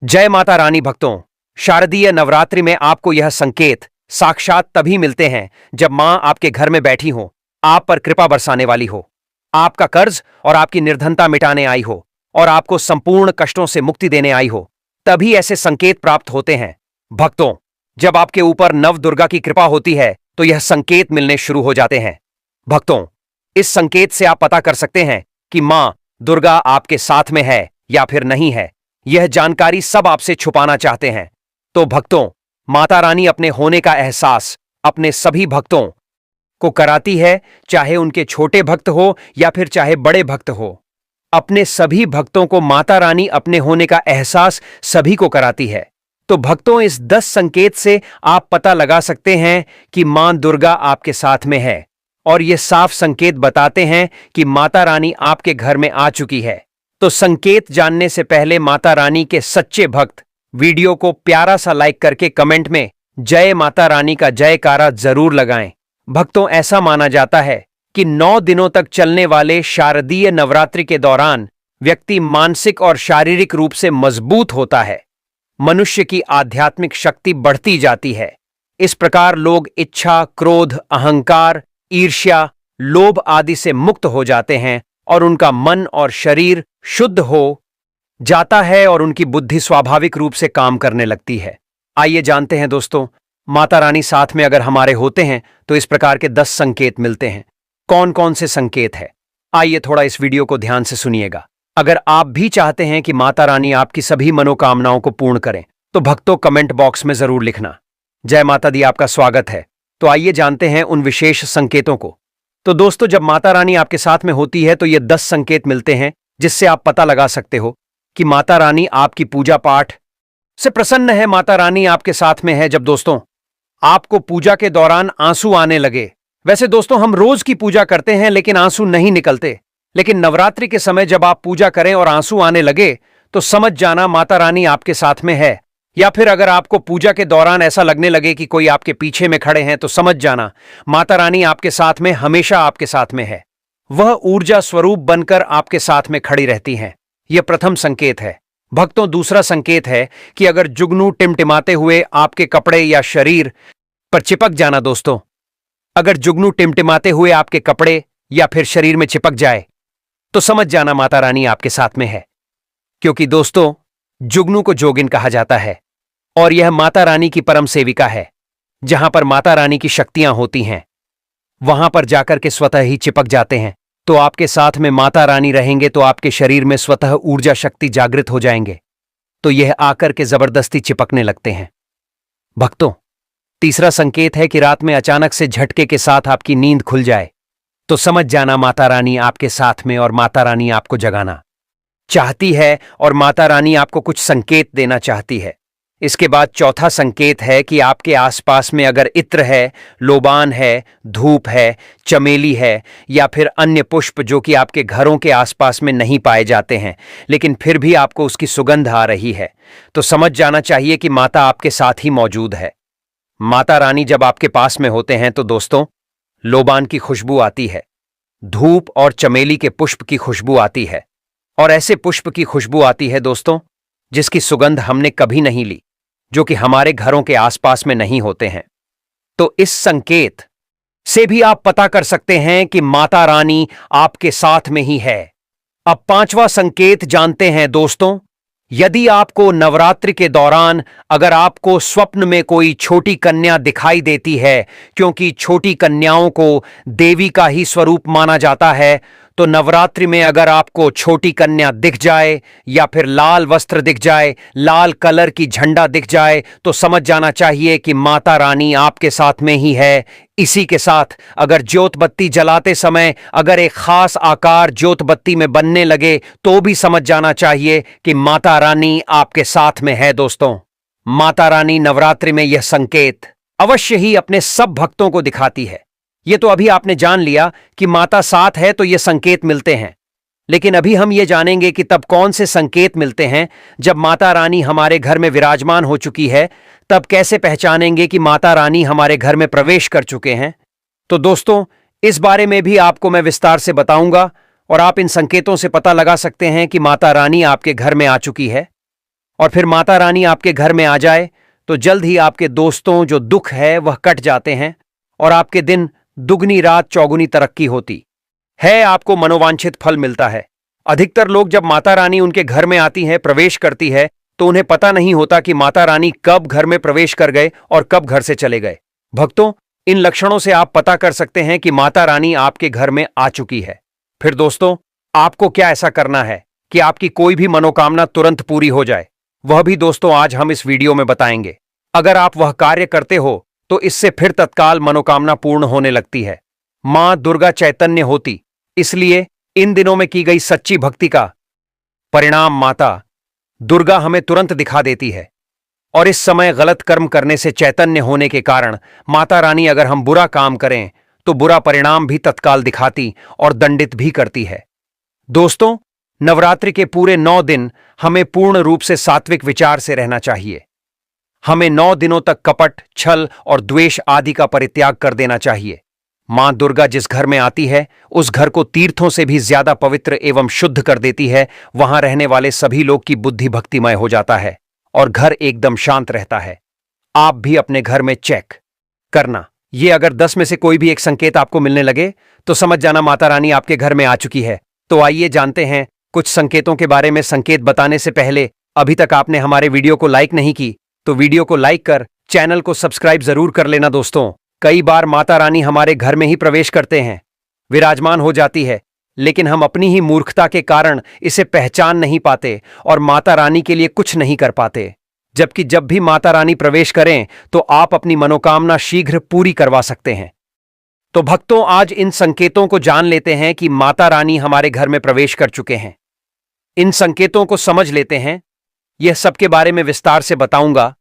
जय माता रानी भक्तों। शारदीय नवरात्रि में आपको यह संकेत साक्षात तभी मिलते हैं जब मां आपके घर में बैठी हो, आप पर कृपा बरसाने वाली हो, आपका कर्ज और आपकी निर्धनता मिटाने आई हो और आपको संपूर्ण कष्टों से मुक्ति देने आई हो। तभी ऐसे संकेत प्राप्त होते हैं। भक्तों, जब आपके ऊपर नव दुर्गा की कृपा होती है तो यह संकेत मिलने शुरू हो जाते हैं। भक्तों, इस संकेत से आप पता कर सकते हैं कि मां दुर्गा आपके साथ में है या फिर नहीं है। यह जानकारी सब आपसे छुपाना चाहते हैं। तो भक्तों, माता रानी अपने होने का एहसास अपने सभी भक्तों को कराती है, चाहे उनके छोटे भक्त हो या फिर चाहे बड़े भक्त हो। अपने सभी भक्तों को माता रानी अपने होने का एहसास सभी को कराती है। तो भक्तों, इस 10 संकेत से आप पता लगा सकते हैं कि मां दुर्गा आपके साथ में है और ये साफ संकेत बताते हैं कि माता रानी आपके घर में आ चुकी है। तो संकेत जानने से पहले माता रानी के सच्चे भक्त वीडियो को प्यारा सा लाइक करके कमेंट में जय माता रानी का जयकारा जरूर लगाएं। भक्तों, ऐसा माना जाता है कि 9 दिनों तक चलने वाले शारदीय नवरात्रि के दौरान व्यक्ति मानसिक और शारीरिक रूप से मजबूत होता है। मनुष्य की आध्यात्मिक शक्ति बढ़ती जाती है। इस प्रकार लोग इच्छा, क्रोध, अहंकार, ईर्ष्या, लोभ आदि से मुक्त हो जाते हैं और उनका मन और शरीर शुद्ध हो जाता है और उनकी बुद्धि स्वाभाविक रूप से काम करने लगती है। आइए जानते हैं दोस्तों, माता रानी साथ में अगर हमारे होते हैं तो इस प्रकार के 10 संकेत मिलते हैं। कौन कौन से संकेत है, आइए थोड़ा इस वीडियो को ध्यान से सुनिएगा। अगर आप भी चाहते हैं कि माता रानी आपकी सभी मनोकामनाओं को पूर्ण करें तो भक्तों, कमेंट बॉक्स में जरूर लिखना। जय माता दी, आपका स्वागत है। तो आइए जानते हैं उन विशेष संकेतों को। तो दोस्तों, जब माता रानी आपके साथ में होती है तो ये 10 संकेत मिलते हैं जिससे आप पता लगा सकते हो कि माता रानी आपकी पूजा पाठ से प्रसन्न है, माता रानी आपके साथ में है। जब दोस्तों आपको पूजा के दौरान आंसू आने लगे, वैसे दोस्तों हम रोज की पूजा करते हैं लेकिन आंसू नहीं निकलते, लेकिन नवरात्रि के समय जब आप पूजा करें और आंसू आने लगे तो समझ जाना माता रानी आपके साथ में है। या फिर अगर आपको पूजा के दौरान ऐसा लगने लगे कि कोई आपके पीछे में खड़े हैं तो समझ जाना माता रानी आपके साथ में, हमेशा आपके साथ में है। वह ऊर्जा स्वरूप बनकर आपके साथ में खड़ी रहती हैं। यह प्रथम संकेत है। भक्तों, दूसरा संकेत है कि अगर जुगनू टिमटिमाते हुए आपके कपड़े या शरीर पर चिपक जाना। दोस्तों, अगर जुगनू टिमटिमाते हुए आपके कपड़े या फिर शरीर में चिपक जाए तो समझ जाना माता रानी आपके साथ में है। क्योंकि दोस्तों, जुगनू को जोगिन कहा जाता है और यह माता रानी की परम सेविका है। जहां पर माता रानी की शक्तियां होती हैं वहां पर जाकर के स्वतः ही चिपक जाते हैं। तो आपके साथ में माता रानी रहेंगे तो आपके शरीर में स्वतः ऊर्जा शक्ति जागृत हो जाएंगे, तो यह आकर के जबरदस्ती चिपकने लगते हैं। भक्तों, तीसरा संकेत है कि रात में अचानक से झटके के साथ आपकी नींद खुल जाए तो समझ जाना माता रानी आपके साथ में और माता रानी आपको जगाना चाहती है और माता रानी आपको कुछ संकेत देना चाहती है। इसके बाद चौथा संकेत है कि आपके आसपास में अगर इत्र है, लोबान है, धूप है, चमेली है या फिर अन्य पुष्प जो कि आपके घरों के आसपास में नहीं पाए जाते हैं लेकिन फिर भी आपको उसकी सुगंध आ रही है तो समझ जाना चाहिए कि माता आपके साथ ही मौजूद है। माता रानी जब आपके पास में होते हैं तो दोस्तों, लोबान की खुशबू आती है, धूप और चमेली के पुष्प की खुशबू आती है और ऐसे पुष्प की खुशबू आती है दोस्तों जिसकी सुगंध हमने कभी नहीं ली, जो कि हमारे घरों के आसपास में नहीं होते हैं। तो इस संकेत से भी आप पता कर सकते हैं कि माता रानी आपके साथ में ही है। अब पांचवा संकेत जानते हैं दोस्तों। यदि आपको नवरात्रि के दौरान अगर आपको स्वप्न में कोई छोटी कन्या दिखाई देती है, क्योंकि छोटी कन्याओं को देवी का ही स्वरूप माना जाता है, तो नवरात्रि में अगर आपको छोटी कन्या दिख जाए या फिर लाल वस्त्र दिख जाए, लाल कलर की झंडा दिख जाए तो समझ जाना चाहिए कि माता रानी आपके साथ में ही है। इसी के साथ अगर ज्योत बत्ती जलाते समय अगर एक खास आकार ज्योत बत्ती में बनने लगे तो भी समझ जाना चाहिए कि माता रानी आपके साथ में है। दोस्तों, माता रानी नवरात्रि में यह संकेत अवश्य ही अपने सब भक्तों को दिखाती है। ये तो अभी आपने जान लिया कि माता साथ है तो ये संकेत मिलते हैं, लेकिन अभी हम ये जानेंगे कि तब कौन से संकेत मिलते हैं जब माता रानी हमारे घर में विराजमान हो चुकी है। तब कैसे पहचानेंगे कि माता रानी हमारे घर में प्रवेश कर चुके हैं। तो दोस्तों, इस बारे में भी आपको मैं विस्तार से बताऊंगा और आप इन संकेतों से पता लगा सकते हैं कि माता रानी आपके घर में आ चुकी है। और फिर माता रानी आपके घर में आ जाए तो जल्द ही आपके दोस्तों जो दुख है वह कट जाते हैं और आपके दिन दुगनी रात चौगुनी तरक्की होती है, आपको मनोवांछित फल मिलता है। अधिकतर लोग जब माता रानी उनके घर में आती है, प्रवेश करती है, तो उन्हें पता नहीं होता कि माता रानी कब घर में प्रवेश कर गए और कब घर से चले गए। भक्तों, इन लक्षणों से आप पता कर सकते हैं कि माता रानी आपके घर में आ चुकी है। फिर दोस्तों, आपको क्या ऐसा करना है कि आपकी कोई भी मनोकामना तुरंत पूरी हो जाए, वह भी दोस्तों आज हम इस वीडियो में बताएंगे। अगर आप वह कार्य करते हो तो इससे फिर तत्काल मनोकामना पूर्ण होने लगती है। मां दुर्गा चैतन्य होती, इसलिए इन दिनों में की गई सच्ची भक्ति का परिणाम माता दुर्गा हमें तुरंत दिखा देती है। और इस समय गलत कर्म करने से चैतन्य होने के कारण माता रानी अगर हम बुरा काम करें तो बुरा परिणाम भी तत्काल दिखाती और दंडित भी करती है। दोस्तों, नवरात्रि के पूरे 9 दिन हमें पूर्ण रूप से सात्विक विचार से रहना चाहिए। हमें 9 दिनों तक कपट, छल और द्वेष आदि का परित्याग कर देना चाहिए। मां दुर्गा जिस घर में आती है उस घर को तीर्थों से भी ज्यादा पवित्र एवं शुद्ध कर देती है। वहां रहने वाले सभी लोग की बुद्धि भक्तिमय हो जाता है और घर एकदम शांत रहता है। आप भी अपने घर में चेक करना। ये अगर 10 में से कोई भी एक संकेत आपको मिलने लगे तो समझ जाना माता रानी आपके घर में आ चुकी है। तो आइए जानते हैं कुछ संकेतों के बारे में। संकेत बताने से पहले अभी तक आपने हमारे वीडियो को लाइक नहीं की तो वीडियो को लाइक कर चैनल को सब्सक्राइब जरूर कर लेना। दोस्तों, कई बार माता रानी हमारे घर में ही प्रवेश करते हैं, विराजमान हो जाती है, लेकिन हम अपनी ही मूर्खता के कारण इसे पहचान नहीं पाते और माता रानी के लिए कुछ नहीं कर पाते। जबकि जब भी माता रानी प्रवेश करें तो आप अपनी मनोकामना शीघ्र पूरी करवा सकते हैं। तो भक्तों, आज इन संकेतों को जान लेते हैं कि माता रानी हमारे घर में प्रवेश कर चुके हैं। इन संकेतों को समझ लेते हैं। यह सबके बारे में विस्तार से बताऊंगा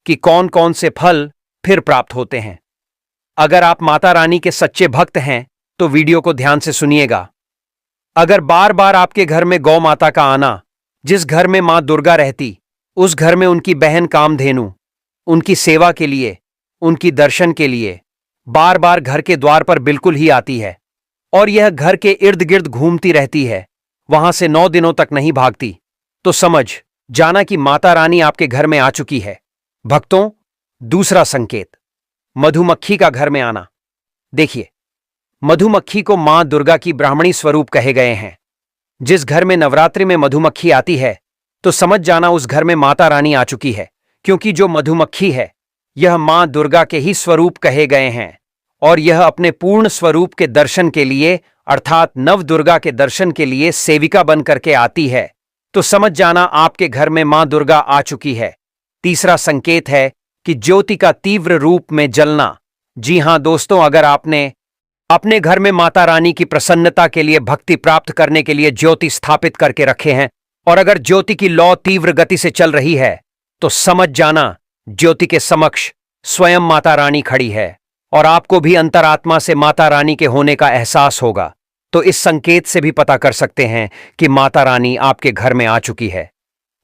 कि कौन कौन से फल फिर प्राप्त होते हैं। अगर आप माता रानी के सच्चे भक्त हैं तो वीडियो को ध्यान से सुनिएगा। अगर बार बार आपके घर में गौ माता का आना, जिस घर में मां दुर्गा रहती उस घर में उनकी बहन कामधेनु उनकी सेवा के लिए, उनकी दर्शन के लिए बार बार घर के द्वार पर बिल्कुल ही आती है और यह घर के इर्द गिर्द घूमती रहती है, वहां से 9 दिनों तक नहीं भागती, तो समझ जाना कि माता रानी आपके घर में आ चुकी है। भक्तों, दूसरा संकेत, मधुमक्खी का घर में आना। देखिए, मधुमक्खी को मां दुर्गा की ब्राह्मणी स्वरूप कहे गए हैं। जिस घर में नवरात्रि में मधुमक्खी आती है तो समझ जाना उस घर में माता रानी आ चुकी है, क्योंकि जो मधुमक्खी है यह मां दुर्गा के ही स्वरूप कहे गए हैं और यह अपने पूर्ण स्वरूप के दर्शन के लिए अर्थात नव दुर्गा के दर्शन के लिए सेविका बन करके आती है। तो समझ जाना आपके घर में मां दुर्गा आ चुकी है। तीसरा संकेत है कि ज्योति का तीव्र रूप में जलना। जी हां दोस्तों, अगर आपने अपने घर में माता रानी की प्रसन्नता के लिए भक्ति प्राप्त करने के लिए ज्योति स्थापित करके रखे हैं और अगर ज्योति की लौ तीव्र गति से चल रही है तो समझ जाना ज्योति के समक्ष स्वयं माता रानी खड़ी है और आपको भी अंतरात्मा से माता रानी के होने का एहसास होगा। तो इस संकेत से भी पता कर सकते हैं कि माता रानी आपके घर में आ चुकी है।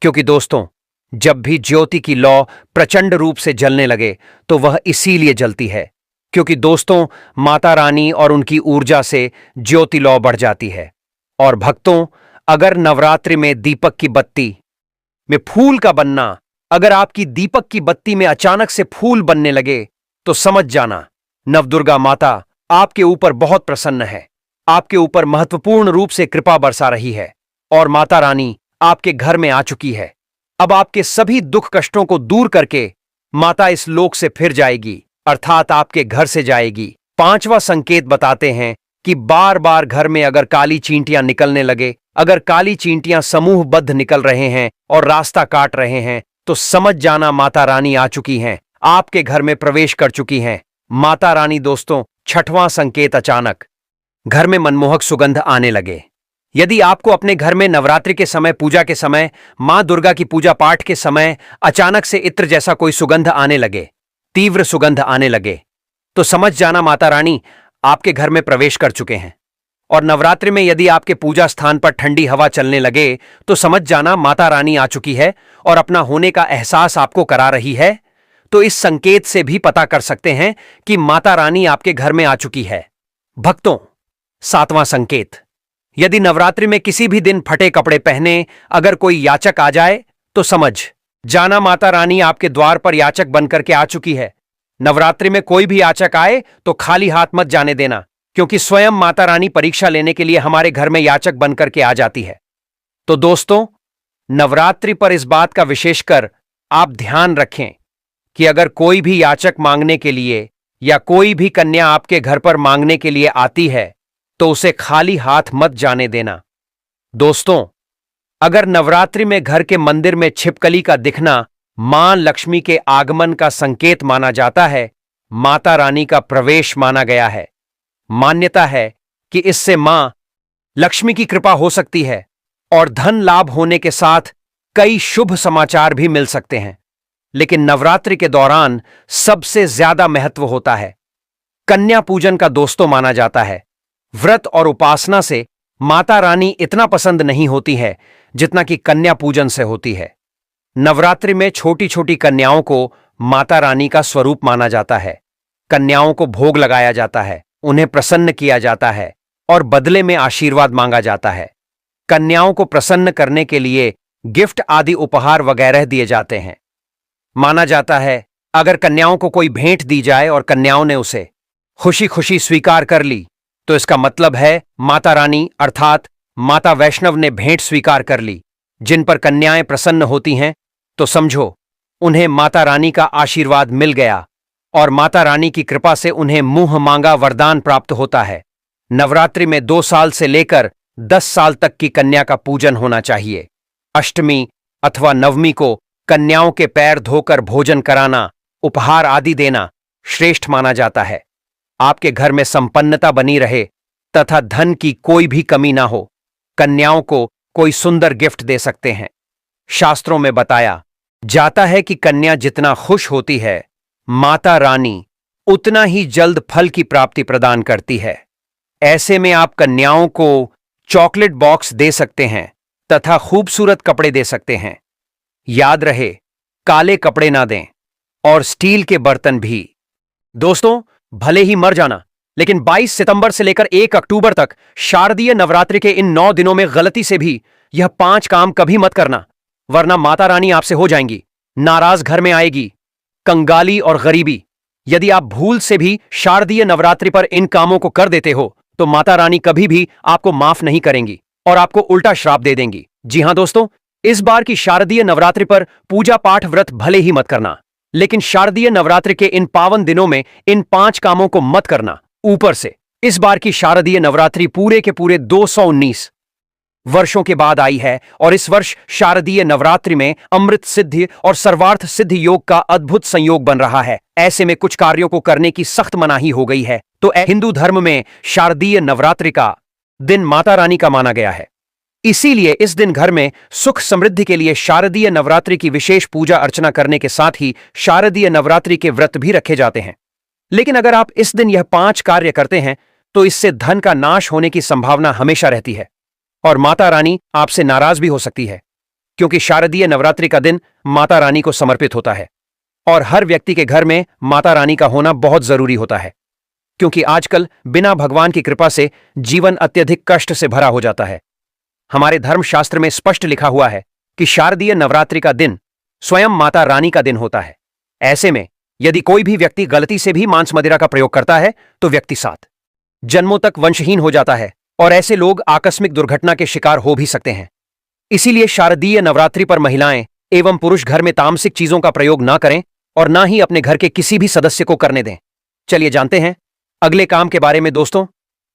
क्योंकि दोस्तों, जब भी ज्योति की लौ प्रचंड रूप से जलने लगे तो वह इसीलिए जलती है क्योंकि दोस्तों, माता रानी और उनकी ऊर्जा से ज्योति लौ बढ़ जाती है। और भक्तों, अगर नवरात्रि में दीपक की बत्ती में फूल का बनना, अगर आपकी दीपक की बत्ती में अचानक से फूल बनने लगे तो समझ जाना नवदुर्गा माता आपके ऊपर बहुत प्रसन्न है, आपके ऊपर महत्वपूर्ण रूप से कृपा बरसा रही है और माता रानी आपके घर में आ चुकी है। अब आपके सभी दुख कष्टों को दूर करके माता इस लोक से फिर जाएगी, अर्थात आपके घर से जाएगी। 5वां संकेत बताते हैं कि बार बार घर में अगर काली चींटियां निकलने लगे, अगर काली चींटियां समूहबद्ध निकल रहे हैं और रास्ता काट रहे हैं तो समझ जाना माता रानी आ चुकी हैं, आपके घर में प्रवेश कर चुकी हैं। माता रानी दोस्तों, 6वां संकेत, अचानक घर में मनमोहक सुगंध आने लगे। यदि आपको अपने घर में नवरात्रि के समय, पूजा के समय, मां दुर्गा की पूजा पाठ के समय अचानक से इत्र जैसा कोई सुगंध आने लगे, तीव्र सुगंध आने लगे, तो समझ जाना माता रानी आपके घर में प्रवेश कर चुके हैं। और नवरात्रि में यदि आपके पूजा स्थान पर ठंडी हवा चलने लगे तो समझ जाना माता रानी आ चुकी है और अपना होने का एहसास आपको करा रही है। तो इस संकेत से भी पता कर सकते हैं कि माता रानी आपके घर में आ चुकी है। भक्तों, 7वां संकेत, यदि नवरात्रि में किसी भी दिन फटे कपड़े पहने अगर कोई याचक आ जाए तो समझ जाना माता रानी आपके द्वार पर याचक बनकर के आ चुकी है। नवरात्रि में कोई भी याचक आए तो खाली हाथ मत जाने देना, क्योंकि स्वयं माता रानी परीक्षा लेने के लिए हमारे घर में याचक बनकर के आ जाती है। तो दोस्तों, नवरात्रि पर इस बात का विशेषकर आप ध्यान रखें कि अगर कोई भी याचक मांगने के लिए या कोई भी कन्या आपके घर पर मांगने के लिए आती है तो उसे खाली हाथ मत जाने देना। दोस्तों, अगर नवरात्रि में घर के मंदिर में छिपकली का दिखना मां लक्ष्मी के आगमन का संकेत माना जाता है, माता रानी का प्रवेश माना गया है। मान्यता है कि इससे मां लक्ष्मी की कृपा हो सकती है और धन लाभ होने के साथ कई शुभ समाचार भी मिल सकते हैं। लेकिन नवरात्रि के दौरान सबसे ज्यादा महत्व होता है कन्या पूजन का। दोस्तों, माना जाता है व्रत और उपासना से माता रानी इतना पसंद नहीं होती है जितना कि कन्या पूजन से होती है। नवरात्रि में छोटी छोटी कन्याओं को माता रानी का स्वरूप माना जाता है। कन्याओं को भोग लगाया जाता है, उन्हें प्रसन्न किया जाता है और बदले में आशीर्वाद मांगा जाता है। कन्याओं को प्रसन्न करने के लिए गिफ्ट आदि उपहार वगैरह दिए जाते हैं। माना जाता है अगर कन्याओं को कोई भेंट दी जाए और कन्याओं ने उसे खुशी खुशी स्वीकार कर ली तो इसका मतलब है माता रानी अर्थात माता वैष्णव ने भेंट स्वीकार कर ली। जिन पर कन्याएं प्रसन्न होती हैं तो समझो उन्हें माता रानी का आशीर्वाद मिल गया और माता रानी की कृपा से उन्हें मुंह मांगा वरदान प्राप्त होता है। नवरात्रि में 2 साल से लेकर 10 साल तक की कन्या का पूजन होना चाहिए। अष्टमी अथवा नवमी को कन्याओं के पैर धोकर भोजन कराना, उपहार आदि देना श्रेष्ठ माना जाता है। आपके घर में संपन्नता बनी रहे तथा धन की कोई भी कमी ना हो, कन्याओं को कोई सुंदर गिफ्ट दे सकते हैं। शास्त्रों में बताया जाता है कि कन्या जितना खुश होती है, माता रानी उतना ही जल्द फल की प्राप्ति प्रदान करती है। ऐसे में आप कन्याओं को चॉकलेट बॉक्स दे सकते हैं तथा खूबसूरत कपड़े दे सकते हैं। याद रहे, काले कपड़े ना दें और स्टील के बर्तन भी। दोस्तों, भले ही मर जाना, लेकिन 22 सितंबर से लेकर 1 अक्टूबर तक शारदीय नवरात्रि के इन 9 दिनों में गलती से भी यह 5 काम कभी मत करना, वरना माता रानी आपसे हो जाएंगी, नाराज घर में आएगी, कंगाली और गरीबी। यदि आप भूल से भी शारदीय नवरात्रि पर इन कामों को कर देते हो तो माता रानी कभी भी आपको माफ नहीं करेंगी और आपको उल्टा श्राप दे देंगी। जी हां दोस्तों, इस बार की शारदीय नवरात्रि पर पूजा पाठ व्रत भले ही मत करना, लेकिन शारदीय नवरात्रि के इन पावन दिनों में इन 5 कामों को मत करना। ऊपर से इस बार की शारदीय नवरात्रि पूरे के पूरे 219 वर्षों के बाद आई है और इस वर्ष शारदीय नवरात्रि में अमृत सिद्धि और सर्वार्थ सिद्धि योग का अद्भुत संयोग बन रहा है। ऐसे में कुछ कार्यों को करने की सख्त मनाही हो गई है। तो हिंदू धर्म में शारदीय नवरात्रि का दिन माता रानी का माना गया है। इसीलिए इस दिन घर में सुख समृद्धि के लिए शारदीय नवरात्रि की विशेष पूजा अर्चना करने के साथ ही शारदीय नवरात्रि के व्रत भी रखे जाते हैं। लेकिन अगर आप इस दिन यह 5 कार्य करते हैं तो इससे धन का नाश होने की संभावना हमेशा रहती है और माता रानी आपसे नाराज भी हो सकती है, क्योंकि शारदीय नवरात्रि का दिन माता रानी को समर्पित होता है और हर व्यक्ति के घर में माता रानी का होना बहुत जरूरी होता है, क्योंकि आजकल बिना भगवान की कृपा से जीवन अत्यधिक कष्ट से भरा हो जाता है। हमारे धर्मशास्त्र में स्पष्ट लिखा हुआ है कि शारदीय नवरात्रि का दिन स्वयं माता रानी का दिन होता है। ऐसे में यदि कोई भी व्यक्ति गलती से भी मांस मदिरा का प्रयोग करता है तो व्यक्ति 7 जन्मों तक वंशहीन हो जाता है और ऐसे लोग आकस्मिक दुर्घटना के शिकार हो भी सकते हैं। इसीलिए शारदीय नवरात्रि पर महिलाएं एवं पुरुष घर में तामसिक चीजों का प्रयोग ना करें और ना ही अपने घर के किसी भी सदस्य को करने दें। चलिए जानते हैं अगले काम के बारे में। दोस्तों,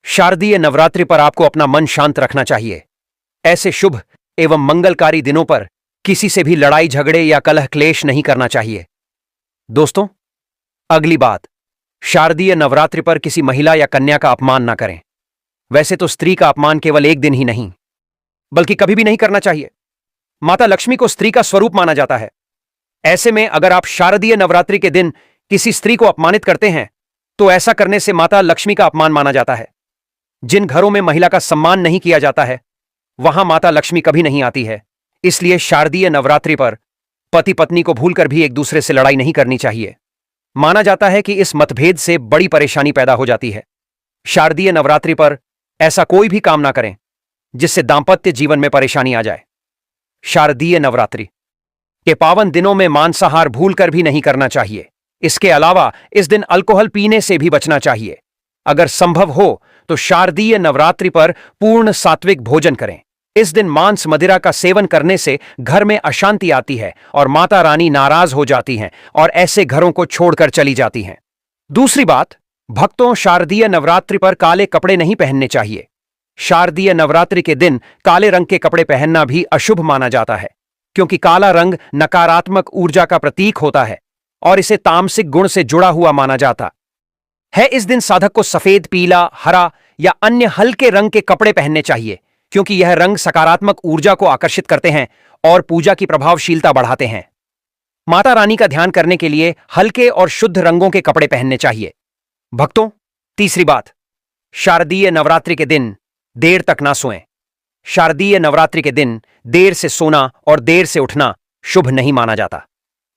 शारदीय नवरात्रि पर आपको अपना मन शांत रखना चाहिए। ऐसे शुभ एवं मंगलकारी दिनों पर किसी से भी लड़ाई झगड़े या कलह क्लेश नहीं करना चाहिए। दोस्तों, अगली बात, शारदीय नवरात्रि पर किसी महिला या कन्या का अपमान ना करें। वैसे तो स्त्री का अपमान केवल एक दिन ही नहीं बल्कि कभी भी नहीं करना चाहिए। माता लक्ष्मी को स्त्री का स्वरूप माना जाता है। ऐसे में अगर आप शारदीय नवरात्रि के दिन किसी स्त्री को अपमानित करते हैं तो ऐसा करने से माता लक्ष्मी का अपमान माना जाता है। जिन घरों में महिला का सम्मान नहीं किया जाता है वहां माता लक्ष्मी कभी नहीं आती है। इसलिए शारदीय नवरात्रि पर पति पत्नी को भूलकर भी एक दूसरे से लड़ाई नहीं करनी चाहिए। माना जाता है कि इस मतभेद से बड़ी परेशानी पैदा हो जाती है। शारदीय नवरात्रि पर ऐसा कोई भी काम ना करें जिससे दांपत्य जीवन में परेशानी आ जाए। शारदीय नवरात्रि के पावन दिनों में मांसाहार भूलकर भी नहीं करना चाहिए। इसके अलावा इस दिन अल्कोहल पीने से भी बचना चाहिए। अगर संभव हो तो शारदीय नवरात्रि पर पूर्ण सात्विक भोजन करें। इस दिन मांस मदिरा का सेवन करने से घर में अशांति आती है और माता रानी नाराज हो जाती हैं और ऐसे घरों को छोड़कर चली जाती हैं। दूसरी बात, भक्तों शारदीय नवरात्रि पर काले कपड़े नहीं पहनने चाहिए। शारदीय नवरात्रि के दिन काले रंग के कपड़े पहनना भी अशुभ माना जाता है, क्योंकि काला रंग नकारात्मक ऊर्जा का प्रतीक होता है और इसे तामसिक गुण से जुड़ा हुआ माना जाता है। इस दिन साधक को सफेद, पीला, हरा या अन्य हल्के रंग के कपड़े पहनने चाहिए, क्योंकि यह रंग सकारात्मक ऊर्जा को आकर्षित करते हैं और पूजा की प्रभावशीलता बढ़ाते हैं। माता रानी का ध्यान करने के लिए हल्के और शुद्ध रंगों के कपड़े पहनने चाहिए। भक्तों, तीसरी बात, शारदीय नवरात्रि के दिन देर तक ना सोएं। शारदीय नवरात्रि के दिन देर से सोना और देर से उठना शुभ नहीं माना जाता।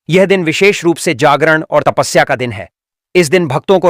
यह दिन विशेष रूप से जागरण और तपस्या का दिन है। इस दिन भक्तों को